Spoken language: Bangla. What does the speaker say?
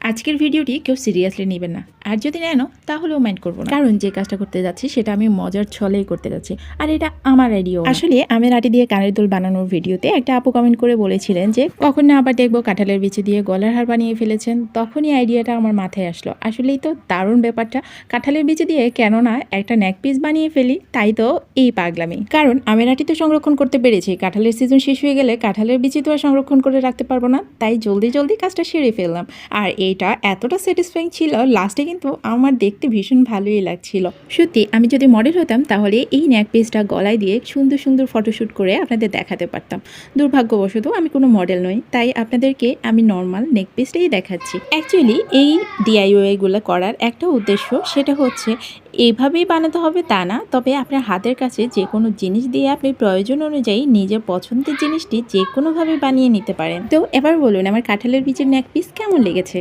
আজকের ভিডিওটি কেউ সিরিয়াসলি নেবেন না, আর যদি নেন তাহলেও মাইন্ড করবো না, কারণ যে কাজটা করতে যাচ্ছি সেটা আমি মজার ছলেই করতে যাচ্ছি, আর এটা আমার আইডিয়া। আসলে আমের আটি দিয়ে কানের দুল বানানোর ভিডিওতে একটা আপু কমেন্ট করে বলেছিলেন যে কখন না আবার দেখবো কাঁঠালের বিচি দিয়ে গলার হার বানিয়ে ফেলেছেন। তখনই আইডিয়াটা আমার মাথায় আসলো, আসলেই তো দারুণ ব্যাপারটা। কাঁঠালের বিচি দিয়ে কেন না একটা নেক পিস বানিয়ে ফেলি, তাই তো এই পাগলামি। কারণ আমের আটি তো সংরক্ষণ করতে পেরেছি, কাঁঠালের সিজন শেষ হয়ে গেলে কাঁঠালের বিচি তো আর সংরক্ষণ করে রাখতে পারবো না, তাই জলদি জলদি কাজটা সেরে ফেললাম। আর এটা এতটা স্যাটিসফাইং ছিল, লাস্টে কিন্তু আমার দেখতে ভীষণ ভালোই লাগছিল। সত্যি আমি যদি মডেল হতাম তাহলে এই নেক পিসটা গলায় দিয়ে সুন্দর সুন্দর ফটোশ্যুট করে আপনাদের দেখাতে পারতাম। দুর্ভাগ্যবশত আমি কোনো মডেল নই, তাই আপনাদেরকে আমি নর্মাল নেক পিসটাই দেখাচ্ছি। অ্যাকচুয়ালি এই ডিআইওয়াইগুলো করার একটা উদ্দেশ্য, সেটা হচ্ছে এইভাবেই বানাতে হবে তা না, তবে আপনার হাতের কাছে যে কোনো জিনিস দিয়ে আপনি প্রয়োজন অনুযায়ী নিজের পছন্দের জিনিসটি যে কোনোভাবে বানিয়ে নিতে পারেন। তো এবার বলুন আমার কাঁঠালের বীজের নেক পিস কেমন লেগেছে।